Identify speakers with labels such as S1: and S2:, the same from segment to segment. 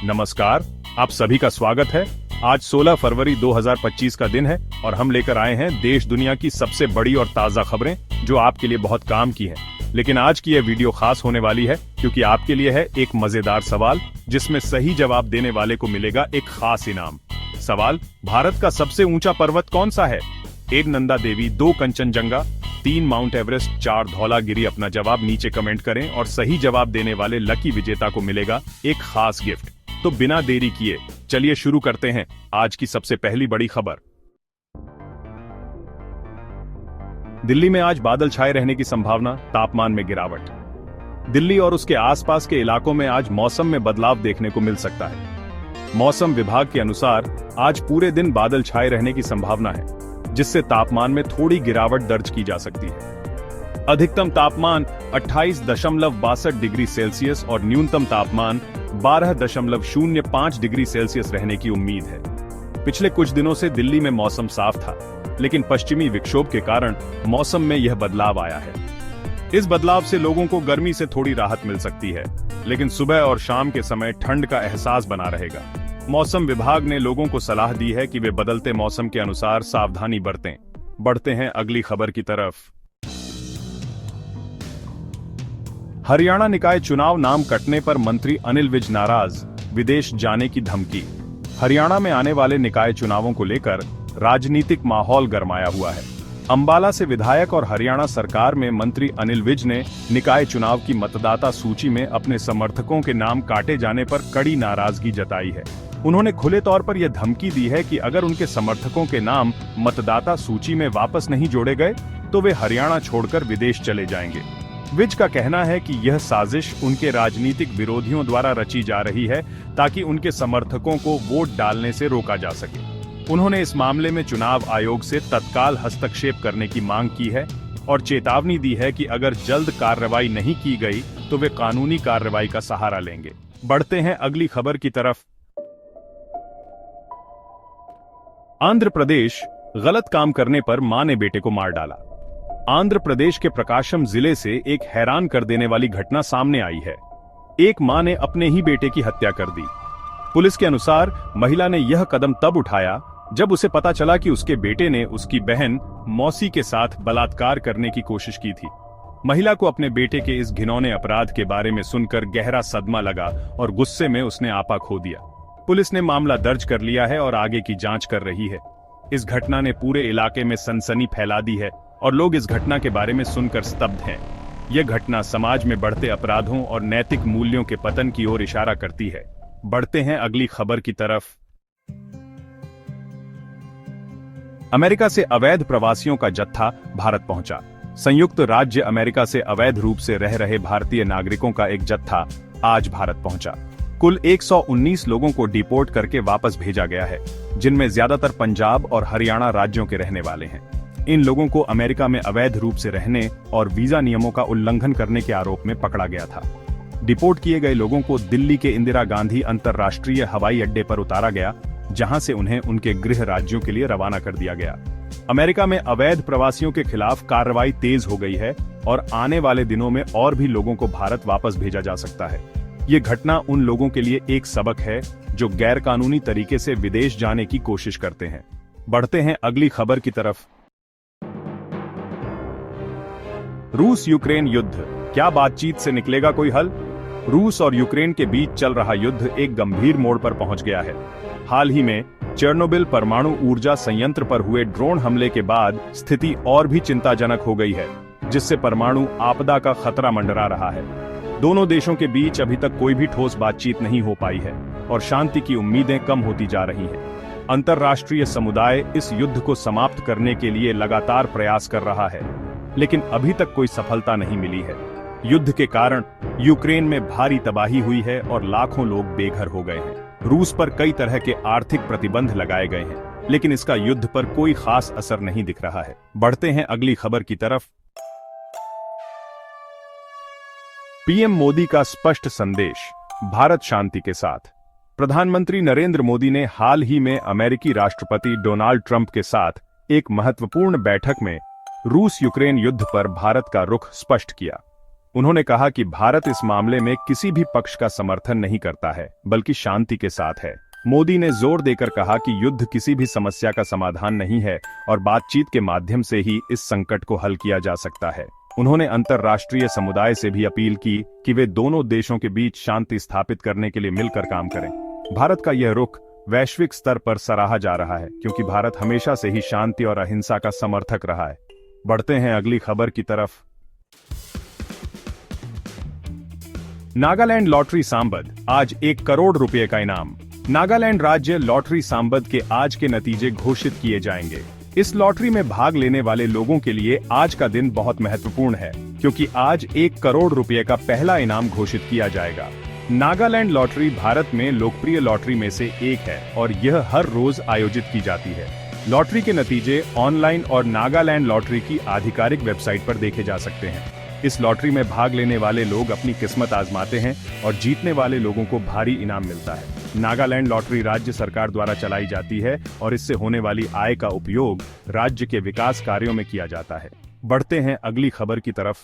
S1: नमस्कार, आप सभी का स्वागत है। आज 16 फरवरी 2025 का दिन है और हम लेकर आए हैं देश दुनिया की सबसे बड़ी और ताजा खबरें जो आपके लिए बहुत काम की हैं। लेकिन आज की यह वीडियो खास होने वाली है क्योंकि आपके लिए है एक मजेदार सवाल जिसमें सही जवाब देने वाले को मिलेगा एक खास इनाम। सवाल, भारत का सबसे ऊंचा पर्वत कौन सा है? 1 नंदा देवी, 2 कंचनजंगा, 3 माउंट एवरेस्ट, 4 धौलागिरी। अपना जवाब नीचे कमेंट करें और सही जवाब देने वाले लकी विजेता को मिलेगा एक खास गिफ्ट। तो बिना देरी किए चलिए शुरू करते हैं आज की सबसे पहली बड़ी खबर। दिल्ली में आज बादल छाए रहने की संभावना, तापमान में गिरावट। दिल्ली और उसके आसपास के इलाकों में आज मौसम में बदलाव देखने को मिल सकता है। मौसम विभाग के अनुसार आज पूरे दिन बादल छाए रहने की संभावना है, जिससे तापमान में थोड़ी गिरावट दर्ज की जा सकती है। अधिकतम तापमान 28.62 डिग्री सेल्सियस और न्यूनतम तापमान 12.05 डिग्री सेल्सियस रहने की उम्मीद है। पिछले कुछ दिनों से दिल्ली में मौसम साफ था, लेकिन पश्चिमी विक्षोभ के कारण मौसम में यह बदलाव आया है। इस बदलाव से लोगों को गर्मी से थोड़ी राहत मिल सकती है, लेकिन सुबह और शाम के समय ठंड का एहसास बना रहेगा। मौसम विभाग ने लोगों को सलाह दी है कि वे बदलते मौसम के अनुसार सावधानी बरतें। बढ़ते हैं अगली खबर की तरफ। हरियाणा निकाय चुनाव नाम कटने पर मंत्री अनिल विज नाराज, विदेश जाने की धमकी। हरियाणा में आने वाले निकाय चुनावों को लेकर राजनीतिक माहौल गरमाया हुआ है। अंबाला से विधायक और हरियाणा सरकार में मंत्री अनिल विज ने निकाय चुनाव की मतदाता सूची में अपने समर्थकों के नाम काटे जाने पर कड़ी नाराजगी जताई है। उन्होंने खुले तौर पर यह धमकी दी है कि अगर उनके समर्थकों के नाम मतदाता सूची में वापस नहीं जोड़े गए तो वे हरियाणा छोड़कर विदेश चले जाएंगे। विज का कहना है कि यह साजिश उनके राजनीतिक विरोधियों द्वारा रची जा रही है ताकि उनके समर्थकों को वोट डालने से रोका जा सके। उन्होंने इस मामले में चुनाव आयोग से तत्काल हस्तक्षेप करने की मांग की है और चेतावनी दी है कि अगर जल्द कार्रवाई नहीं की गई तो वे कानूनी कार्रवाई का सहारा लेंगे। बढ़ते हैं अगली खबर की तरफ। आंध्र प्रदेश, गलत काम करने पर मां ने बेटे को मार डाला। आंध्र प्रदेश के प्रकाशम जिले से एक हैरान कर देने वाली घटना सामने आई है। एक मां ने अपने ही बेटे की हत्या कर दी। पुलिस के अनुसार महिला ने यह कदम तब उठाया जब उसे पता चला कि उसके बेटे ने उसकी बहन मौसी के साथ बलात्कार करने की कोशिश की थी। महिला को अपने बेटे के इस घिनौने अपराध के बारे में सुनकर गहरा सदमा लगा और गुस्से में उसने आपा खो दिया। पुलिस ने मामला दर्ज कर लिया है और आगे की जांच कर रही है। इस घटना ने पूरे इलाके में सनसनी फैला दी है और लोग इस घटना के बारे में सुनकर स्तब्ध हैं। यह घटना समाज में बढ़ते अपराधों और नैतिक मूल्यों के पतन की ओर इशारा करती है। बढ़ते हैं अगली खबर की तरफ। अमेरिका से अवैध प्रवासियों का जत्था भारत पहुंचा। संयुक्त राज्य अमेरिका से अवैध रूप से रह रहे भारतीय नागरिकों का एक जत्था आज भारत पहुंचा। कुल 119 लोगों को डिपोर्ट करके वापस भेजा गया है, जिनमें ज्यादातर पंजाब और हरियाणा राज्यों के रहने वाले हैं। इन लोगों को अमेरिका में अवैध रूप से रहने और वीजा नियमों का उल्लंघन करने के आरोप में पकड़ा गया था। डिपोर्ट किए गए लोगों को दिल्ली के इंदिरा गांधी अंतर्राष्ट्रीय हवाई अड्डे पर उतारा गया, जहां से उन्हें उनके गृह राज्यों के लिए रवाना कर दिया गया। अमेरिका में अवैध प्रवासियों के खिलाफ कार्रवाई तेज हो गई है और आने वाले दिनों में और भी लोगों को भारत वापस भेजा जा सकता है। ये घटना उन लोगों के लिए एक सबक है जो गैरकानूनी तरीके से विदेश जाने की कोशिश करते हैं। बढ़ते हैं अगली खबर की तरफ। रूस यूक्रेन युद्ध, क्या बातचीत से निकलेगा कोई हल? रूस और यूक्रेन के बीच चल रहा युद्ध एक गंभीर मोड़ पर पहुंच गया है। हाल ही में चेर्नोबिल परमाणु ऊर्जा संयंत्र पर हुए ड्रोन हमले के बाद स्थिति और भी चिंताजनक हो गई है, जिससे परमाणु आपदा का खतरा मंडरा रहा है। दोनों देशों के बीच अभी तक कोई भी ठोस बातचीत नहीं हो पाई है और शांति की उम्मीदें कम होती जा रही हैं। अंतर्राष्ट्रीय समुदाय इस युद्ध को समाप्त करने के लिए लगातार प्रयास कर रहा है, लेकिन अभी तक कोई सफलता नहीं मिली है। युद्ध के कारण यूक्रेन में भारी तबाही हुई है और लाखों लोग बेघर हो गए हैं। रूस पर कई तरह के आर्थिक प्रतिबंध लगाए गए हैं, लेकिन इसका युद्ध पर कोई खास असर नहीं दिख रहा है। बढ़ते हैं अगली खबर की तरफ। पीएम मोदी का स्पष्ट संदेश, भारत शांति के साथ। प्रधानमंत्री नरेंद्र मोदी ने हाल ही में अमेरिकी राष्ट्रपति डोनाल्ड ट्रंप के साथ एक महत्वपूर्ण बैठक में रूस यूक्रेन युद्ध पर भारत का रुख स्पष्ट किया। उन्होंने कहा कि भारत इस मामले में किसी भी पक्ष का समर्थन नहीं करता है, बल्कि शांति के साथ है। मोदी ने जोर देकर कहा कि युद्ध किसी भी समस्या का समाधान नहीं है और बातचीत के माध्यम से ही इस संकट को हल किया जा सकता है। उन्होंने अंतर्राष्ट्रीय समुदाय से भी अपील की कि वे दोनों देशों के बीच शांति स्थापित करने के लिए मिलकर काम करें। भारत का यह रुख वैश्विक स्तर पर सराहा जा रहा है, क्योंकि भारत हमेशा से ही शांति और अहिंसा का समर्थक रहा है। बढ़ते हैं अगली खबर की तरफ। नागालैंड लॉटरी सांबद, आज 1 करोड़ रुपए का इनाम। नागालैंड राज्य लॉटरी सांबद के आज के नतीजे घोषित किए जाएंगे। इस लॉटरी में भाग लेने वाले लोगों के लिए आज का दिन बहुत महत्वपूर्ण है, क्योंकि आज 1 करोड़ रुपए का पहला इनाम घोषित किया जाएगा। नागालैंड लॉटरी भारत में लोकप्रिय लॉटरी में से एक है और यह हर रोज आयोजित की जाती है। लॉटरी के नतीजे ऑनलाइन और नागालैंड लॉटरी की आधिकारिक वेबसाइट पर देखे जा सकते हैं। इस लॉटरी में भाग लेने वाले लोग अपनी किस्मत आजमाते हैं और जीतने वाले लोगों को भारी इनाम मिलता है। नागालैंड लॉटरी राज्य सरकार द्वारा चलाई जाती है और इससे होने वाली आय का उपयोग राज्य के विकास कार्यों में किया जाता है। बढ़ते हैं अगली खबर की तरफ।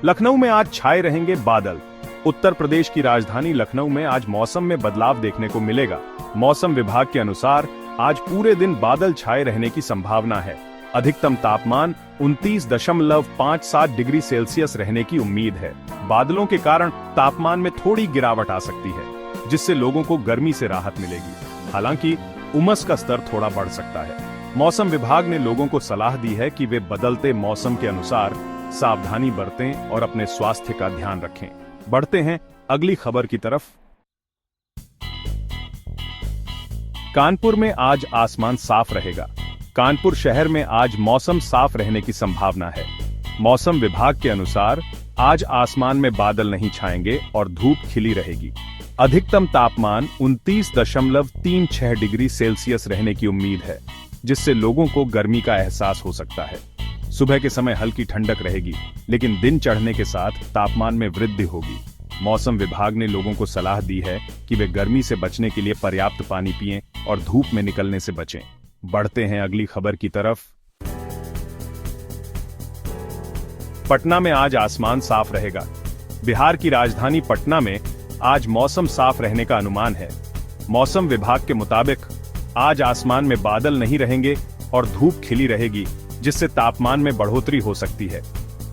S1: लखनऊ में आज छाए रहेंगे बादल। उत्तर प्रदेश की राजधानी लखनऊ में आज मौसम में बदलाव देखने को मिलेगा। मौसम विभाग के अनुसार आज पूरे दिन बादल छाए रहने की संभावना है। अधिकतम तापमान 29.57 डिग्री सेल्सियस रहने की उम्मीद है। बादलों के कारण तापमान में थोड़ी गिरावट आ सकती है, जिससे लोगों को गर्मी से राहत मिलेगी। हालांकि उमस का स्तर थोड़ा बढ़ सकता है। मौसम विभाग ने लोगों को सलाह दी है कि वे बदलते मौसम के अनुसार सावधानी बरतें और अपने स्वास्थ्य का ध्यान रखें। बढ़ते हैं अगली खबर की तरफ। कानपुर में आज आसमान साफ रहेगा। कानपुर शहर में आज मौसम साफ रहने की संभावना है। मौसम विभाग के अनुसार आज आसमान में बादल नहीं छाएंगे और धूप खिली रहेगी। अधिकतम तापमान 29.36 डिग्री सेल्सियस रहने की उम्मीद है, जिससे लोगों को गर्मी का एहसास हो सकता है। सुबह के समय हल्की ठंडक रहेगी, लेकिन दिन चढ़ने के साथ तापमान में वृद्धि होगी। मौसम विभाग ने लोगों को सलाह दी है कि वे गर्मी से बचने के लिए पर्याप्त पानी पिएं और धूप में निकलने से बचें। बढ़ते हैं अगली खबर की तरफ। पटना में आज आसमान साफ रहेगा। बिहार की राजधानी पटना में आज मौसम साफ रहने का अनुमान है। मौसम विभाग के मुताबिक आज आसमान में बादल नहीं रहेंगे और धूप खिली रहेगी, जिससे तापमान में बढ़ोतरी हो सकती है।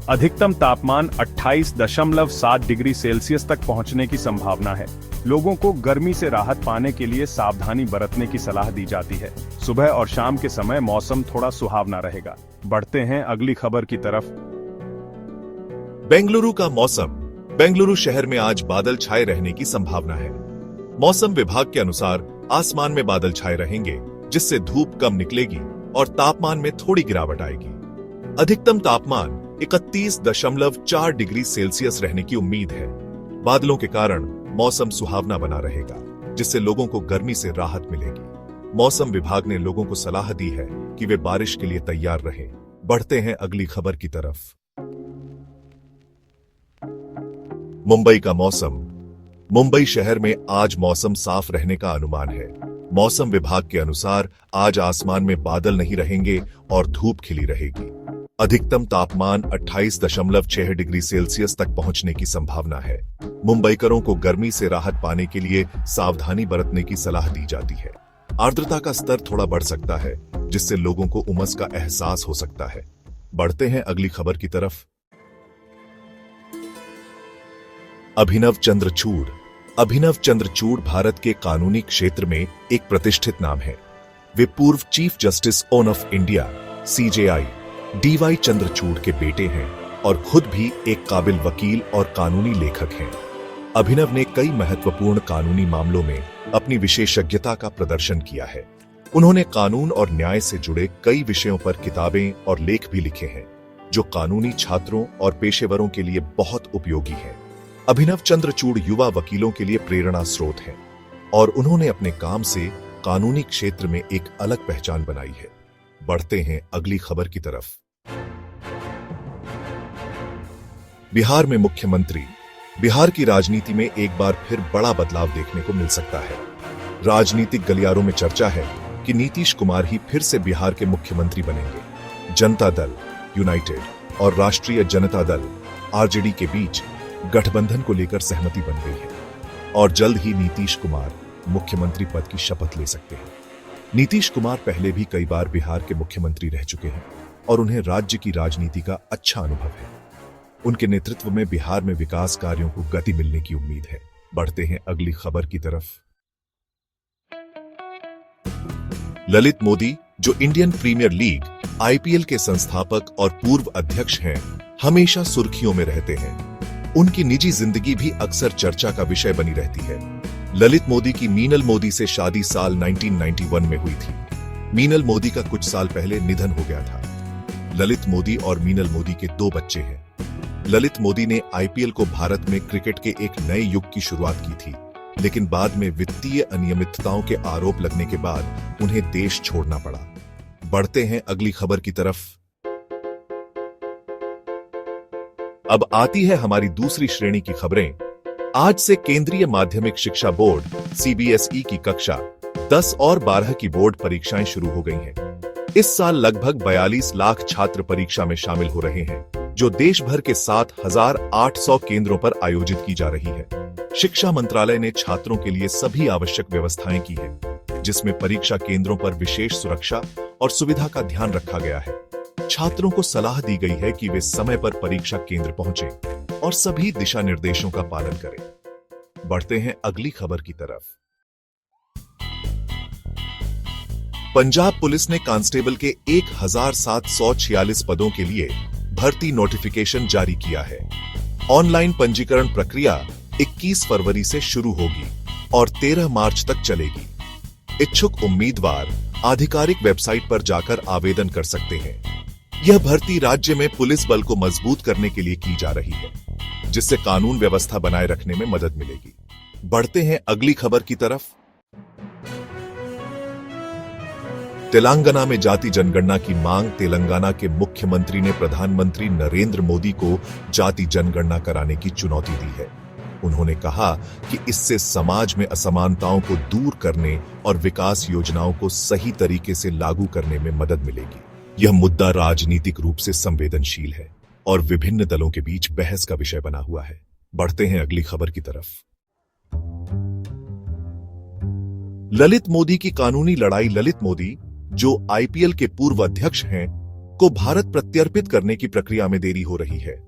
S1: अधिकतम तापमान 28.7 डिग्री सेल्सियस तक पहुंचने की संभावना है। लोगों को गर्मी से राहत पाने के लिए सावधानी बरतने की सलाह दी जाती है। सुबह और शाम के समय मौसम थोड़ा सुहावना रहेगा। बढ़ते हैं अगली खबर की तरफ।
S2: बेंगलुरु का मौसम। बेंगलुरु शहर में आज बादल छाए रहने की संभावना है। मौसम विभाग के अनुसार आसमान में बादल छाए रहेंगे, जिससे धूप कम निकलेगी और तापमान में थोड़ी गिरावट आएगी। अधिकतम तापमान 31.4 डिग्री सेल्सियस रहने की उम्मीद है। बादलों के कारण मौसम सुहावना बना रहेगा, जिससे लोगों को गर्मी से राहत मिलेगी। मौसम विभाग ने लोगों को सलाह दी है कि वे बारिश के लिए तैयार रहें। बढ़ते हैं अगली खबर की तरफ। मुंबई का मौसम। मुंबई शहर में आज मौसम साफ रहने का अनुमान है। मौसम विभाग के अनुसार आज आसमान में बादल नहीं रहेंगे और धूप खिली रहेगी। अधिकतम तापमान 28.6 डिग्री सेल्सियस तक पहुंचने की संभावना है। मुंबईकरों को गर्मी से राहत पाने के लिए सावधानी बरतने की सलाह दी जाती है। आर्द्रता का स्तर थोड़ा बढ़ सकता है, जिससे लोगों को उमस का एहसास हो सकता है। बढ़ते हैं अगली खबर की तरफ। अभिनव चंद्रचूड़। अभिनव चंद्रचूड़ भारत के कानूनी क्षेत्र में एक प्रतिष्ठित नाम है। वे पूर्व chief justice of India CJI DY Chandrachud के बेटे हैं और खुद भी एक काबिल वकील और कानूनी लेखक हैं। अभिनव ने कई महत्वपूर्ण कानूनी मामलों में अपनी विशेषज्ञता का प्रदर्शन किया है। उन्होंने कानून और न्याय से जुड़े कई विषयों पर किताबें और लेख भी लिखे हैं, जो कानूनी छात्रों और पेशेवरों के लिए बहुत उपयोगी हैं। अभिनव चंद्रचूड़ युवा वकीलों के लिए प्रेरणा स्रोत हैं और उन्होंने अपने काम से कानूनी क्षेत्र में एक अलग पहचान बनाई है। बढ़ते हैं अगली खबर की तरफ। बिहार में मुख्यमंत्री। बिहार की राजनीति में एक बार फिर बड़ा बदलाव देखने को मिल सकता है। राजनीतिक गलियारों में चर्चा है कि नीतीश कुमार ही फिर से बिहार के मुख्यमंत्री बनेंगे। जनता दल यूनाइटेड और राष्ट्रीय जनता दल आरजेडी के बीच गठबंधन को लेकर सहमति बन गई है और जल्द ही नीतीश कुमार मुख्यमंत्री पद की शपथ ले सकते हैं। नीतीश कुमार पहले भी कई बार बिहार के मुख्यमंत्री रह चुके हैं और उन्हें राज्य की राजनीति का अच्छा अनुभव है। उनके नेतृत्व में बिहार में विकास कार्यों को गति मिलने की उम्मीद है। बढ़ते हैं अगली खबर की तरफ। ललित मोदी, जो इंडियन प्रीमियर लीग आईपीएल के संस्थापक और पूर्व अध्यक्ष हैं, हमेशा सुर्खियों में रहते हैं। उनकी निजी जिंदगी भी अक्सर चर्चा का विषय बनी रहती है। ललित मोदी की मीनल मोदी से शादी साल 1991 में हुई थी। मीनल मोदी का कुछ साल पहले निधन हो गया था। ललित मोदी और मीनल मोदी के 2 बच्चे हैं। ललित मोदी ने आईपीएल को भारत में क्रिकेट के एक नए युग की शुरुआत की थी, लेकिन बाद में वित्तीय अनियमितताओं के आरोप लगने के बाद उन्हें देश छोड़ना पड़ा। बढ़ते हैं अगली खबर की तरफ। अब आती है हमारी दूसरी श्रेणी की खबरें। आज से केंद्रीय माध्यमिक शिक्षा बोर्ड सीबीएसई की कक्षा 10 और 12 की बोर्ड परीक्षाएं शुरू हो गई हैं। इस साल लगभग 42 लाख छात्र परीक्षा में शामिल हो रहे हैं, जो देश भर के 7,800 केंद्रों पर आयोजित की जा रही है। शिक्षा मंत्रालय ने छात्रों के लिए सभी आवश्यक व्यवस्थाएं की है, जिसमें परीक्षा केंद्रों पर विशेष सुरक्षा और सुविधा का ध्यान रखा गया है। छात्रों को सलाह दी गई है कि वे समय पर परीक्षा केंद्र पहुंचें और सभी दिशा निर्देशों का पालन करें। बढ़ते हैं अगली खबर की तरफ। पंजाब पुलिस ने कांस्टेबल के 1746 पदों के लिए भर्ती नोटिफिकेशन जारी किया है। ऑनलाइन पंजीकरण प्रक्रिया 21 फरवरी से शुरू होगी और 13 मार्च तक चलेगी। इच्छुक उम्मीदवार आधिकारिक वेबसाइट पर जाकर आवेदन कर सकते हैं। यह भर्ती राज्य में पुलिस बल को मजबूत करने के लिए की जा रही है, जिससे कानून व्यवस्था बनाए रखने में मदद मिलेगी। बढ़ते हैं अगली खबर की तरफ। तेलंगाना में जाति जनगणना की मांग। तेलंगाना के मुख्यमंत्री ने प्रधानमंत्री नरेंद्र मोदी को जाति जनगणना कराने की चुनौती दी है। उन्होंने कहा कि इससे समाज में असमानताओं को दूर करने और विकास योजनाओं को सही तरीके से लागू करने में मदद मिलेगी। यह मुद्दा राजनीतिक रूप से संवेदनशील है और विभिन्न दलों के बीच बहस का विषय बना हुआ है। बढ़ते हैं अगली खबर की तरफ। ललित मोदी की कानूनी लड़ाई। ललित मोदी, जो आईपीएल के पूर्व अध्यक्ष हैं, को भारत प्रत्यर्पित करने की प्रक्रिया में देरी हो रही है।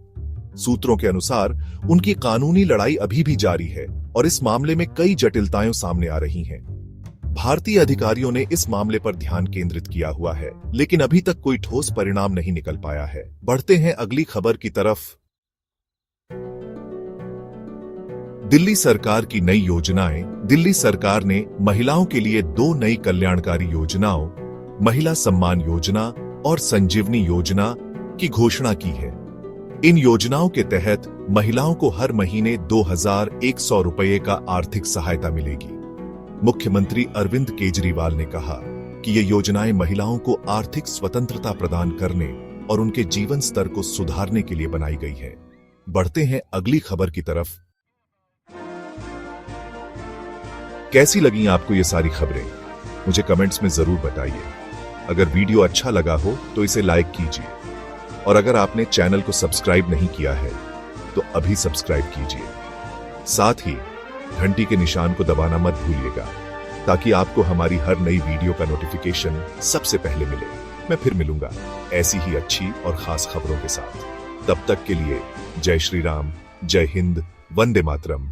S2: सूत्रों के अनुसार उनकी कानूनी लड़ाई अभी भी जारी है और इस मामले में कई जटिलताएं सामने आ रही हैं। भारतीय अधिकारियों ने इस मामले पर ध्यान केंद्रित किया हुआ है, लेकिन अभी तक कोई ठोस परिणाम नहीं निकल पाया है। बढ़ते हैं अगली खबर की तरफ। दिल्ली सरकार की नई योजनाएं। दिल्ली सरकार ने महिलाओं के लिए 2 नई कल्याणकारी योजनाओं, महिला सम्मान योजना और संजीवनी योजना की घोषणा की है। इन योजनाओं के तहत महिलाओं को हर महीने 2,100 रुपये का आर्थिक सहायता मिलेगी। मुख्यमंत्री अरविंद केजरीवाल ने कहा कि ये योजनाएं महिलाओं को आर्थिक स्वतंत्रता प्रदान करने और उनके जीवन स्तर को सुधारने के लिए बनाई गई है। बढ़ते हैं अगली खबर की तरफ। कैसी लगी आपको ये सारी खबरें? मुझे कमेंट्स में जरूर बताइए। अगर वीडियो अच्छा लगा हो तो इसे लाइक कीजिए और अगर आपने चैनल को सब्सक्राइब नहीं किया है तो अभी सब्सक्राइब कीजिए। साथ ही घंटी के निशान को दबाना मत भूलिएगा, ताकि आपको हमारी हर नई वीडियो का नोटिफिकेशन सबसे पहले मिले। मैं फिर मिलूंगा ऐसी ही अच्छी और खास खबरों के साथ। तब तक के लिए जय श्री राम, जय हिंद, वंदे मातरम।